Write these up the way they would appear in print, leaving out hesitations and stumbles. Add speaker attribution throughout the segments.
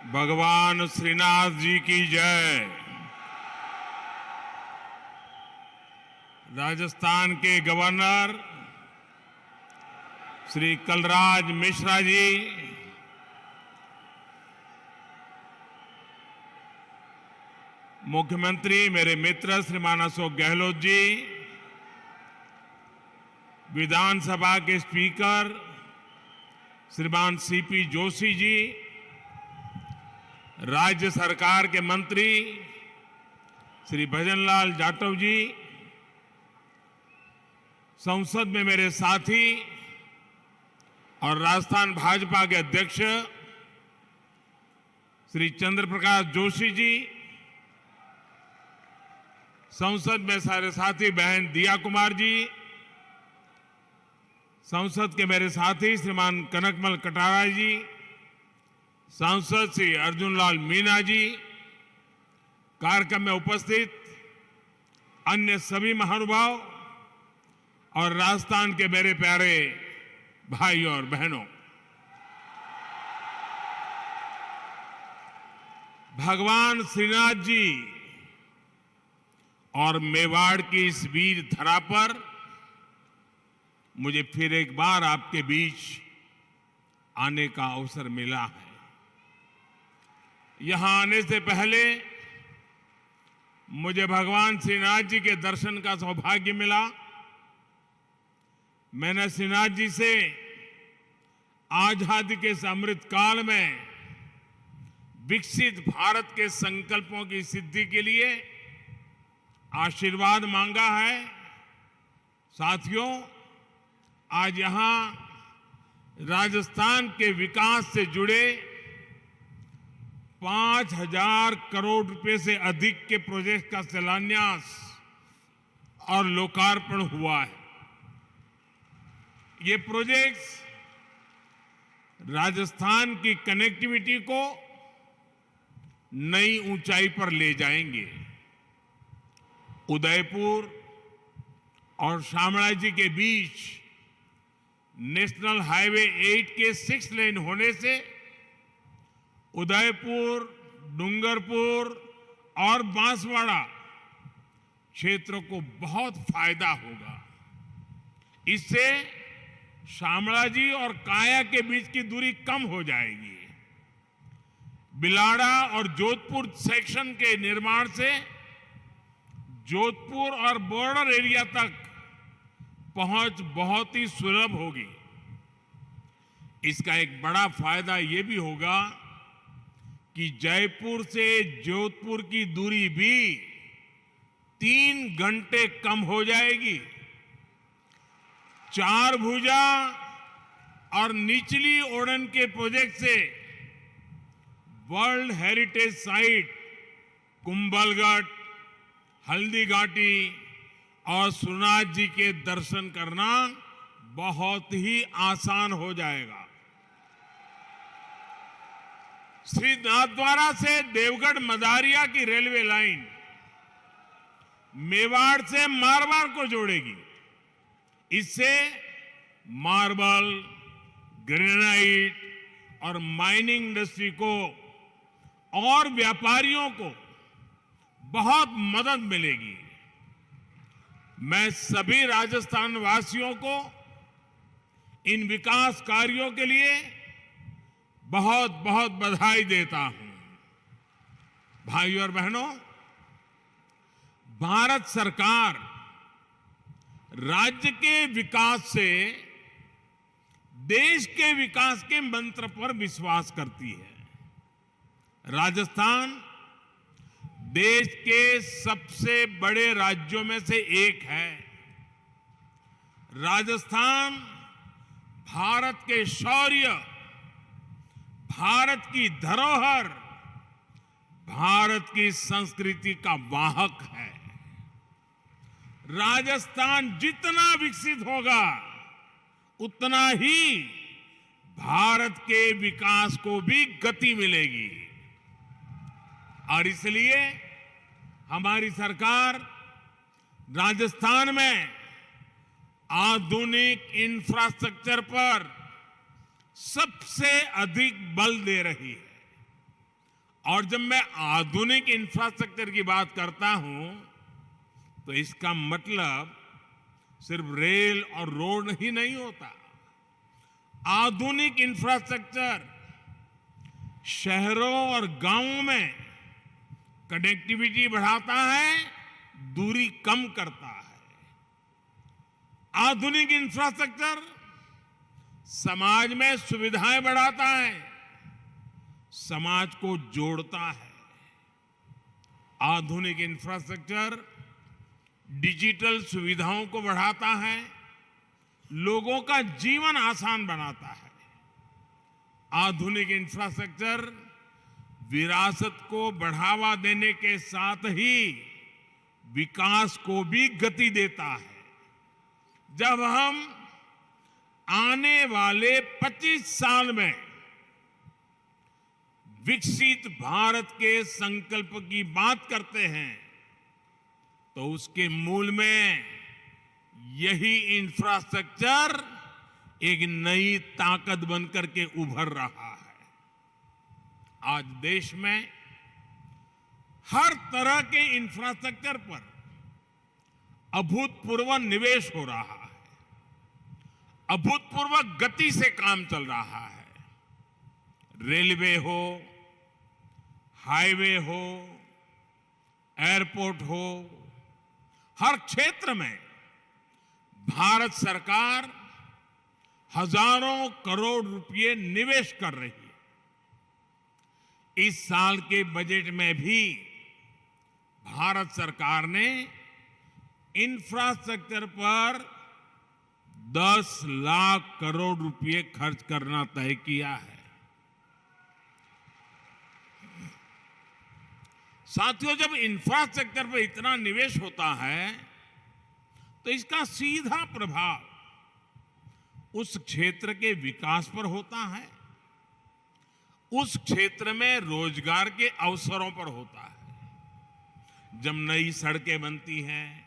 Speaker 1: भगवान श्रीनाथ जी की जय। राजस्थान के गवर्नर श्री कलराज मिश्रा जी, मुख्यमंत्री मेरे मित्र श्रीमान अशोक गहलोत जी, विधानसभा के स्पीकर श्रीमान सीपी जोशी जी, राज्य सरकार के मंत्री श्री भजनलाल जाटव जी, संसद में मेरे साथी और राजस्थान भाजपा के अध्यक्ष श्री चंद्र प्रकाश जोशी जी, संसद में सारे साथी बहन दिया कुमार जी, संसद के मेरे साथी श्रीमान कनकमल कटारा जी, सांसद श्री अर्जुनलाल मीणा जी, कार्यक्रम में उपस्थित अन्य सभी महानुभाव और राजस्थान के मेरे प्यारे भाई और बहनों, भगवान श्रीनाथ जी और मेवाड़ की इस वीर धरा पर मुझे फिर एक बार आपके बीच आने का अवसर मिला है। यहां आने से पहले मुझे भगवान श्रीनाथ जी के दर्शन का सौभाग्य मिला। मैंने श्रीनाथ जी से आजादी के इस अमृत काल में विकसित भारत के संकल्पों की सिद्धि के लिए आशीर्वाद मांगा है। साथियों, आज यहां राजस्थान के विकास से जुड़े 5,000 करोड़ रुपए से अधिक के प्रोजेक्ट का शिलान्यास और लोकार्पण हुआ है। ये प्रोजेक्ट्स राजस्थान की कनेक्टिविटी को नई ऊंचाई पर ले जाएंगे। उदयपुर और शामळाजी के बीच नेशनल हाईवे 8 के 6 लेन होने से उदयपुर, डूंगरपुर और बांसवाड़ा क्षेत्रों को बहुत फायदा होगा। इससे शामळाजी और काया के बीच की दूरी कम हो जाएगी। बिलाड़ा और जोधपुर सेक्शन के निर्माण से जोधपुर और बॉर्डर एरिया तक पहुंच बहुत ही सुलभ होगी। इसका एक बड़ा फायदा यह भी होगा कि जयपुर से जोधपुर की दूरी भी 3 घंटे कम हो जाएगी। 4 भुजा और निचली ओड़न के प्रोजेक्ट से world heritage site Kumbhalgarh, Haldighati और श्रीनाथ जी के दर्शन करना बहुत ही आसान हो जाएगा। श्री नाथद्वारा से देवगढ़ मदारिया की रेलवे लाइन मेवाड़ से मारवाड़ को जोड़ेगी। इससे मार्बल, ग्रेनाइट और माइनिंग इंडस्ट्री को और व्यापारियों को बहुत मदद मिलेगी। मैं सभी राजस्थान वासियों को इन विकास कार्यों के लिए बहुत बहुत बधाई देता हूं। भाइयों और बहनों, भारत सरकार राज्य के विकास से देश के विकास के मंत्र पर विश्वास करती है। राजस्थान देश के सबसे बड़े राज्यों में से एक है। राजस्थान भारत के शौर्य, भारत की धरोहर, भारत की संस्कृति का वाहक है। राजस्थान जितना विकसित होगा उतना ही भारत के विकास को भी गति मिलेगी। और इसलिए हमारी सरकार राजस्थान में आधुनिक इंफ्रास्ट्रक्चर पर सबसे अधिक बल दे रही है। और जब मैं आधुनिक इंफ्रास्ट्रक्चर की बात करता हूं तो इसका मतलब सिर्फ रेल और रोड ही नहीं होता। आधुनिक इंफ्रास्ट्रक्चर शहरों और गांवों में कनेक्टिविटी बढ़ाता है, दूरी कम करता है। आधुनिक इंफ्रास्ट्रक्चर समाज में सुविधाएं बढ़ाता है, समाज को जोड़ता है। आधुनिक इंफ्रास्ट्रक्चर डिजिटल सुविधाओं को बढ़ाता है, लोगों का जीवन आसान बनाता है। आधुनिक इंफ्रास्ट्रक्चर विरासत को बढ़ावा देने के साथ ही विकास को भी गति देता है। जब हम आने वाले 25 साल में विकसित भारत के संकल्प की बात करते हैं तो उसके मूल में यही इंफ्रास्ट्रक्चर एक नई ताकत बनकर के उभर रहा है। आज देश में हर तरह के इंफ्रास्ट्रक्चर पर अभूतपूर्व निवेश हो रहा है, अभूतपूर्व गति से काम चल रहा है। रेलवे हो, हाईवे हो, एयरपोर्ट हो, हर क्षेत्र में भारत सरकार हजारों करोड़ रुपए निवेश कर रही है। इस साल के बजट में भी भारत सरकार ने इंफ्रास्ट्रक्चर पर 10 लाख करोड़ रुपए खर्च करना तय किया है। साथियों, जब इंफ्रास्ट्रक्चर पर इतना निवेश होता है तो इसका सीधा प्रभाव उस क्षेत्र के विकास पर होता है, उस क्षेत्र में रोजगार के अवसरों पर होता है। जब नई सड़कें बनती हैं,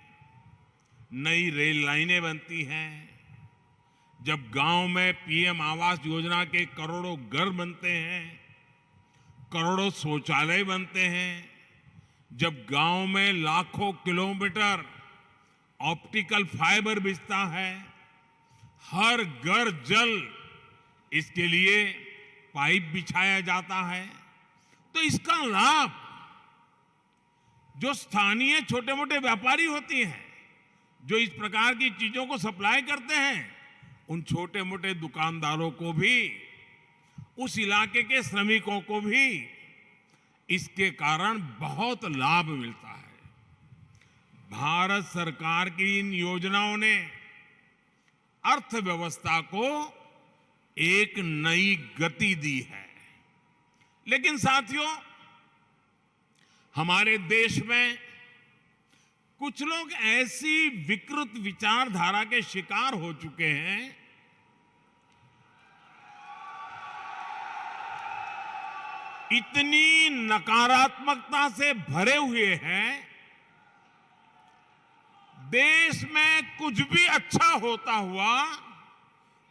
Speaker 1: नई रेल लाइनें बनती हैं, जब गांव में पीएम आवास योजना के करोड़ों घर बनते हैं, करोड़ों शौचालय बनते हैं, जब गांव में लाखों किलोमीटर ऑप्टिकल फाइबर बिछता है, हर घर जल इसके लिए पाइप बिछाया जाता है, तो इसका लाभ जो स्थानीय छोटे मोटे व्यापारी होती हैं, जो इस प्रकार की चीजों को सप्लाई करते हैं, उन छोटे मोटे दुकानदारों को भी, उस इलाके के श्रमिकों को भी इसके कारण बहुत लाभ मिलता है। भारत सरकार की इन योजनाओं ने अर्थव्यवस्था को एक नई गति दी है। लेकिन साथियों, हमारे देश में कुछ लोग ऐसी विकृत विचारधारा के शिकार हो चुके हैं इतनी नकारात्मकता से भरे हुए हैं, देश में कुछ भी अच्छा होता हुआ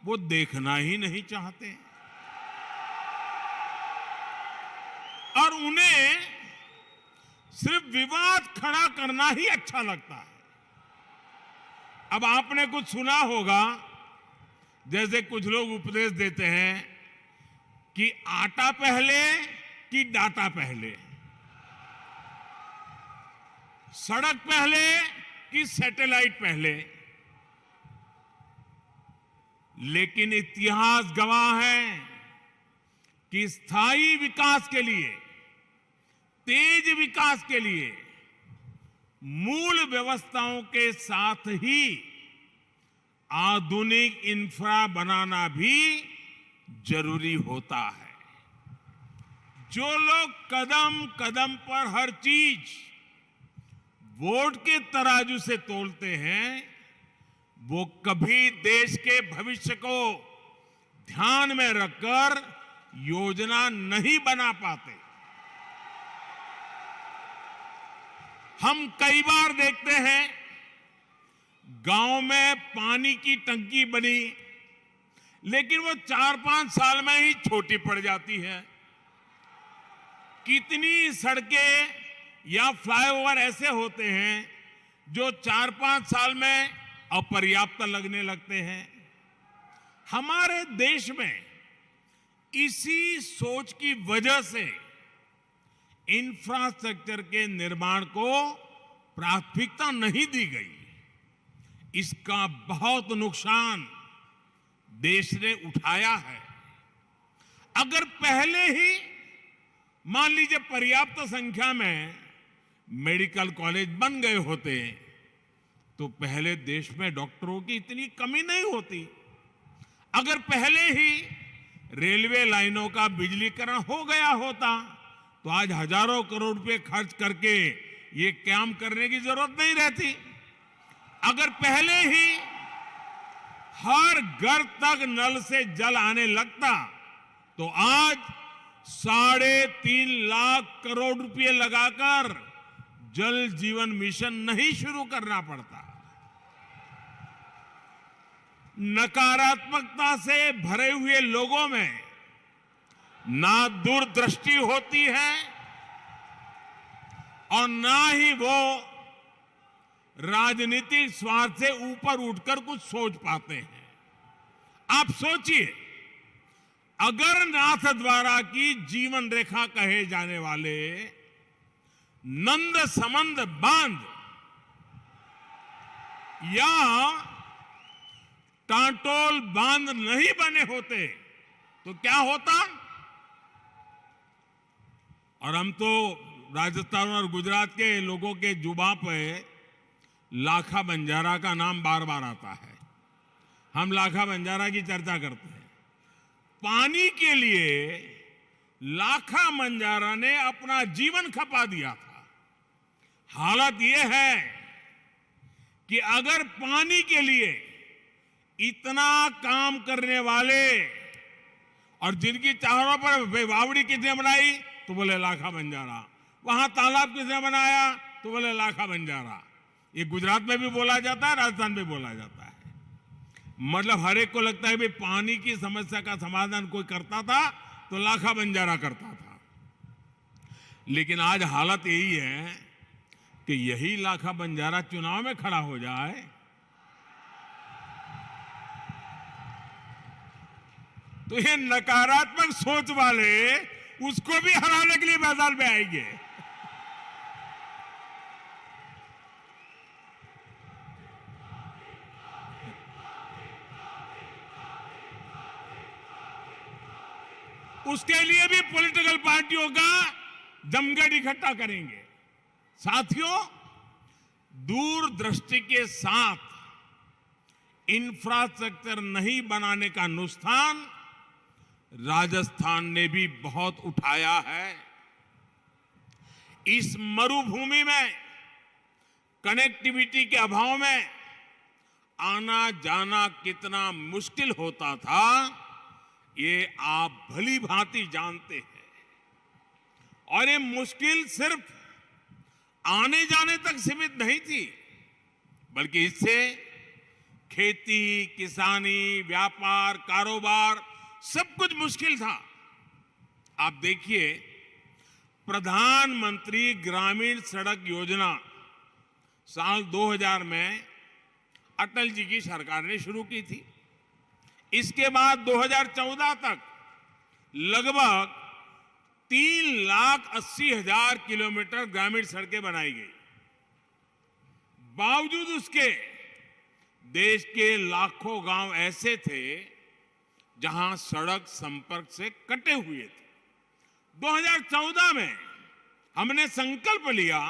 Speaker 1: वो देखना ही नहीं चाहते और उन्हें सिर्फ विवाद खड़ा करना ही अच्छा लगता है। अब आपने कुछ सुना होगा, जैसे कुछ लोग उपदेश देते हैं कि आटा पहले कि डाटा पहले, सड़क पहले कि सैटेलाइट पहले। लेकिन इतिहास गवाह है कि स्थायी विकास के लिए, तेज विकास के लिए मूल व्यवस्थाओं के साथ ही आधुनिक इंफ्रा बनाना भी जरूरी होता है। जो लोग कदम कदम पर हर चीज वोट के तराजू से तोलते हैं, वो कभी देश के भविष्य को ध्यान में रखकर योजना नहीं बना पाते। हम कई बार देखते हैं गांव में पानी की टंकी बनी, लेकिन वो 4-5 साल में ही छोटी पड़ जाती है। कितनी सड़कें या फ्लाईओवर ऐसे होते हैं जो 4-5 साल में अपर्याप्त लगने लगते हैं। हमारे देश में इसी सोच की वजह से इंफ्रास्ट्रक्चर के निर्माण को प्राथमिकता नहीं दी गई। इसका बहुत नुकसान देश ने उठाया है। अगर पहले ही मान लीजिए पर्याप्त संख्या में मेडिकल कॉलेज बन गए होते तो पहले देश में डॉक्टरों की इतनी कमी नहीं होती। अगर पहले ही रेलवे लाइनों का बिजलीकरण हो गया होता तो आज हजारों करोड़ रुपए खर्च करके ये काम करने की जरूरत नहीं रहती। अगर पहले ही हर घर तक नल से जल आने लगता तो आज 3.5 लाख करोड़ रुपए लगाकर जल जीवन मिशन नहीं शुरू करना पड़ता। नकारात्मकता से भरे हुए लोगों में ना दूरदृष्टि होती है और ना ही वो राजनीतिक स्वार्थ से ऊपर उठकर कुछ सोच पाते हैं। आप सोचिए, अगर नाथ द्वारा की जीवन रेखा कहे जाने वाले नंद समंद बांध या टाटोल बांध नहीं बने होते तो क्या होता। और हम तो राजस्थान और गुजरात के लोगों के जुबान पे लाखा बंजारा का नाम बार बार आता है। हम लाखा बंजारा की चर्चा करते हैं। पानी के लिए लाखा बंजारा ने अपना जीवन खपा दिया था। हालत यह है कि अगर पानी के लिए इतना काम करने वाले और जिनकी चारों पर बावड़ी किसने बनाई तो बोले लाखा बंजारा, वहां तालाब किसने बनाया तो बोले लाखा बंजारा। ये गुजरात में भी बोला जाता है, राजस्थान में बोला जाता है। मतलब हर एक को लगता है भाई पानी की समस्या का समाधान कोई करता था तो लाखा बंजारा करता था। लेकिन आज हालत यही है कि यही लाखा बंजारा चुनाव में खड़ा हो जाए तो ये नकारात्मक सोच वाले उसको भी हराने के लिए मैदान में आएंगे। उसके लिए भी पॉलिटिकल पार्टियों का जमघट इकट्ठा करेंगे। साथियों, दूरदृष्टि के साथ इंफ्रास्ट्रक्चर नहीं बनाने का नुकसान राजस्थान ने भी बहुत उठाया है। इस मरुभूमि में कनेक्टिविटी के अभाव में आना जाना कितना मुश्किल होता था ये आप भली भांति जानते हैं। और ये मुश्किल सिर्फ आने जाने तक सीमित नहीं थी, बल्कि इससे खेती, किसानी, व्यापार, कारोबार सब कुछ मुश्किल था। आप देखिए, प्रधानमंत्री ग्रामीण सड़क योजना साल 2000 में अटल जी की सरकार ने शुरू की थी। इसके बाद 2014 तक लगभग 3,80,000 किलोमीटर ग्रामीण सड़कें बनाई गई। बावजूद उसके देश के लाखों गांव ऐसे थे जहां सड़क संपर्क से कटे हुए थे। 2014 में हमने संकल्प लिया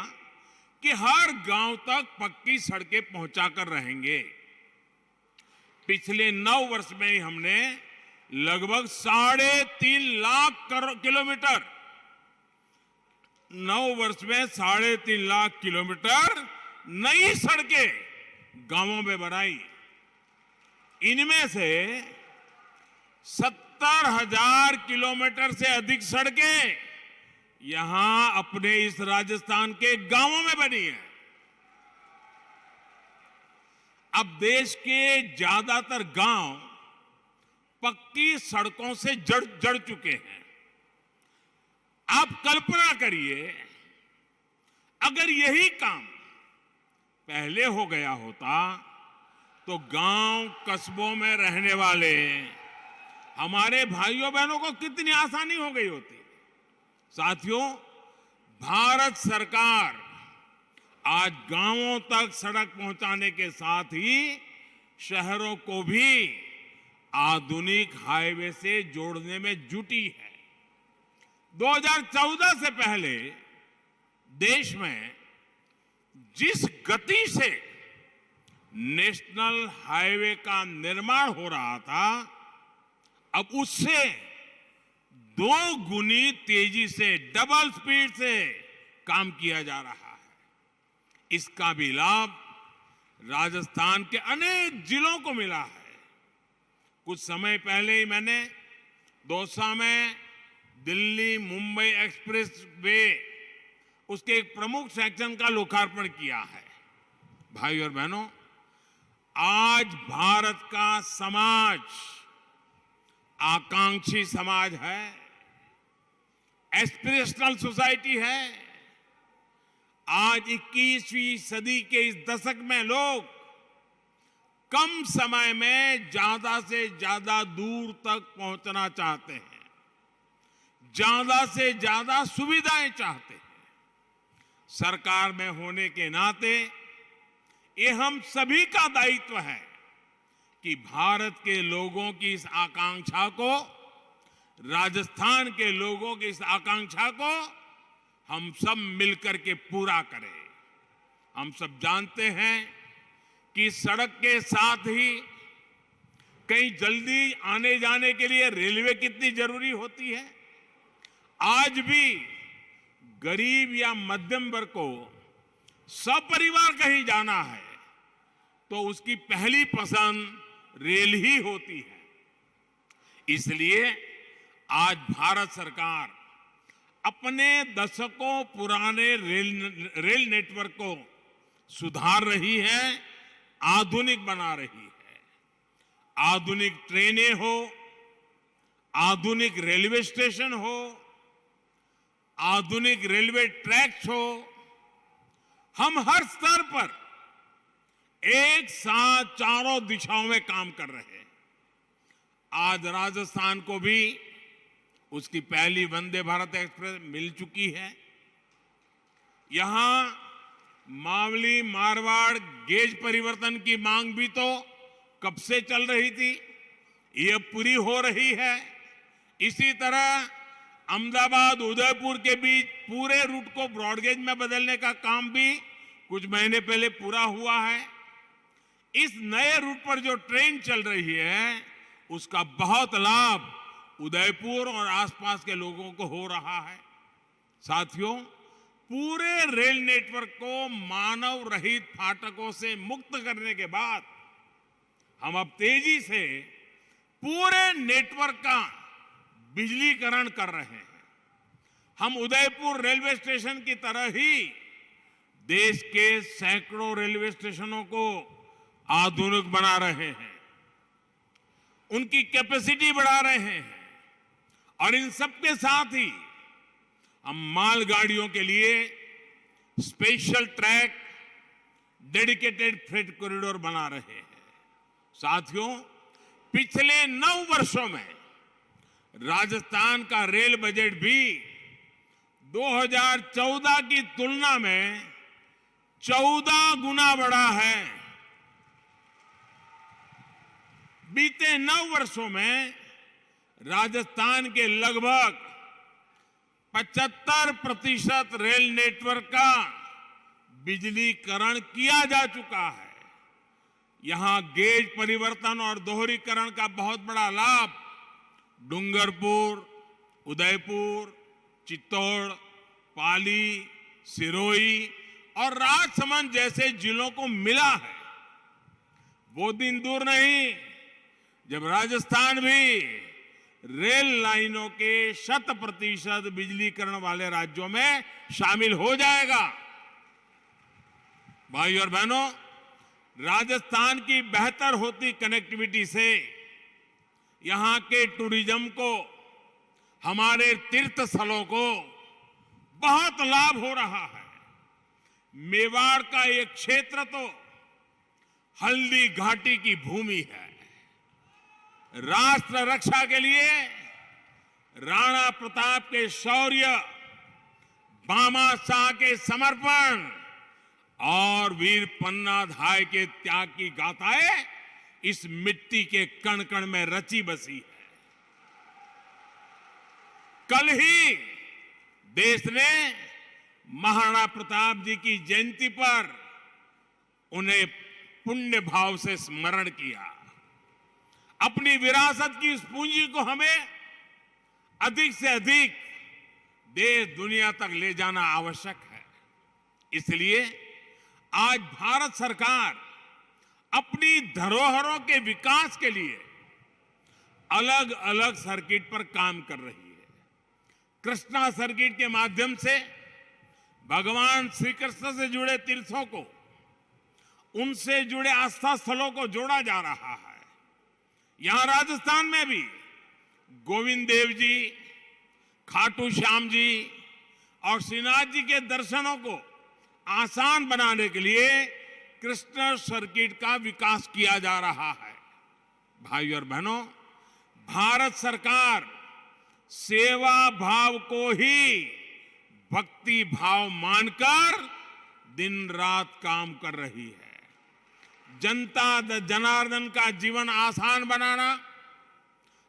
Speaker 1: कि हर गांव तक पक्की सड़कें पहुंचाकर रहेंगे। पिछले 9 वर्ष में ही हमने लगभग 3.5 लाख किलोमीटर 9 वर्ष में 3.5 लाख किलोमीटर नई सड़कें गांवों में बनाई। इनमें से 70,000 किलोमीटर से अधिक सड़कें यहां अपने इस राजस्थान के गांवों में बनी है। अब देश के ज्यादातर गांव पक्की सड़कों से जड़ चुके हैं। आप कल्पना करिए, अगर यही काम पहले हो गया होता तो गांव कस्बों में रहने वाले हमारे भाइयों बहनों को कितनी आसानी हो गई होती। साथियों, भारत सरकार आज गांवों तक सड़क पहुंचाने के साथ ही शहरों को भी आधुनिक हाईवे से जोड़ने में जुटी है। 2014 से पहले देश में जिस गति से नेशनल हाईवे का निर्माण हो रहा था, अब उससे 2 गुनी तेजी से, डबल स्पीड से काम किया जा रहा है। इसका भी लाभ राजस्थान के अनेक जिलों को मिला है। कुछ समय पहले ही मैंने दौसा में दिल्ली मुंबई एक्सप्रेस वे, उसके एक प्रमुख सेक्शन का लोकार्पण किया है। भाई और बहनों, आज भारत का समाज आकांक्षी समाज है, एस्पिरेशनल सोसाइटी है। आज 21वीं सदी के इस दशक में लोग कम समय में ज्यादा से ज्यादा दूर तक पहुंचना चाहते हैं, ज्यादा से ज्यादा सुविधाएं चाहते हैं। सरकार में होने के नाते ये हम सभी का दायित्व है कि भारत के लोगों की इस आकांक्षा को, राजस्थान के लोगों की इस आकांक्षा को हम सब मिलकर के पूरा करें। हम सब जानते हैं कि सड़क के साथ ही कहीं जल्दी आने जाने के लिए रेलवे कितनी जरूरी होती है। आज भी गरीब या मध्यम वर्ग को सपरिवार कहीं जाना है तो उसकी पहली पसंद रेल ही होती है। इसलिए आज भारत सरकार अपने दशकों पुराने रेल नेटवर्क को सुधार रही है, आधुनिक बना रही है। आधुनिक ट्रेनें हो, आधुनिक रेलवे स्टेशन हो, आधुनिक रेलवे ट्रैक्स हो, हम हर स्तर पर एक साथ चारों दिशाओं में काम कर रहे हैं। आज राजस्थान को भी उसकी पहली वंदे भारत एक्सप्रेस मिल चुकी है। यहां मावली मारवाड़ गेज परिवर्तन की मांग भी तो कब से चल रही थी, ये पूरी हो रही है। इसी तरह अहमदाबाद उदयपुर के बीच पूरे रूट को ब्रॉडगेज में बदलने का काम भी कुछ महीने पहले पूरा हुआ है। इस नए रूट पर जो ट्रेन चल रही है उसका बहुत लाभ उदयपुर और आसपास के लोगों को हो रहा है। साथियों, पूरे रेल नेटवर्क को मानव रहित फाटकों से मुक्त करने के बाद हम अब तेजी से पूरे नेटवर्क का बिजलीकरण कर रहे हैं। हम उदयपुर रेलवे स्टेशन की तरह ही देश के सैकड़ों रेलवे स्टेशनों को आधुनिक बना रहे हैं, उनकी कैपेसिटी बढ़ा रहे हैं और इन सबके साथ ही हम मालगाड़ियों के लिए special track, dedicated freight corridor बना रहे हैं। साथियों, पिछले 9 वर्षों में राजस्थान का रेल बजट भी 2014 की तुलना में 14 गुना बढ़ा है। बीते 9 वर्षों में राजस्थान के लगभग 75% रेल नेटवर्क का बिजलीकरण किया जा चुका है। यहां गेज परिवर्तन और दोहरीकरण का बहुत बड़ा लाभ डूंगरपुर, उदयपुर, चित्तौड़, पाली, सिरोही और राजसमंद जैसे जिलों को मिला है। वो दिन दूर नहीं जब राजस्थान भी रेल लाइनों के 100% बिजलीकरण वाले राज्यों में शामिल हो जाएगा। भाई और बहनों, राजस्थान की बेहतर होती कनेक्टिविटी से यहां के टूरिज्म को, हमारे तीर्थ स्थलों को बहुत लाभ हो रहा है। मेवाड़ का ये क्षेत्र तो हल्दी घाटी की भूमि है। राष्ट्र रक्षा के लिए राणा प्रताप के शौर्य, भामा शाह के समर्पण और वीर पन्ना धाय के त्याग की गाथाएं इस मिट्टी के कण कण में रची बसी है। कल ही देश ने महाराणा प्रताप जी की जयंती पर उन्हें पुण्य भाव से स्मरण किया। अपनी विरासत की इस पूंजी को हमें अधिक से अधिक देश दुनिया तक ले जाना आवश्यक है। इसलिए आज भारत सरकार अपनी धरोहरों के विकास के लिए अलग अलग सर्किट पर काम कर रही है। कृष्णा सर्किट के माध्यम से भगवान श्री कृष्ण से जुड़े तीर्थों को, उनसे जुड़े आस्था स्थलों को जोड़ा जा रहा है। यहां राजस्थान में भी गोविंद देव जी, खाटू श्याम जी और श्रीनाथ जी के दर्शनों को आसान बनाने के लिए कृष्ण सर्किट का विकास किया जा रहा है। भाइयों और बहनों, भारत सरकार सेवा भाव को ही भक्ति भाव मानकर दिन रात काम कर रही है। जनता जनार्दन का जीवन आसान बनाना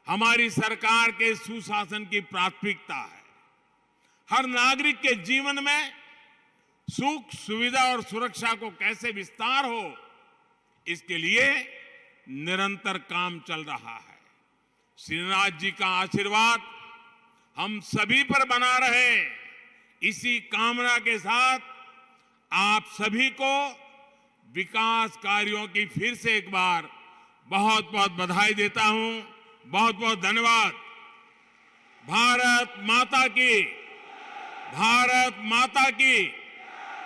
Speaker 1: हमारी सरकार के सुशासन की प्राथमिकता है। हर नागरिक के जीवन में सुख, सुविधा और सुरक्षा को कैसे विस्तार हो, इसके लिए निरंतर काम चल रहा है। श्रीनाथ जी का आशीर्वाद हम सभी पर बना रहे, इसी कामना के साथ आप सभी को विकास कार्यों की फिर से एक बार बहुत बहुत बधाई देता हूं। बहुत बहुत धन्यवाद। भारत माता की, भारत माता की,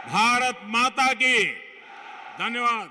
Speaker 1: भारत माता की। धन्यवाद।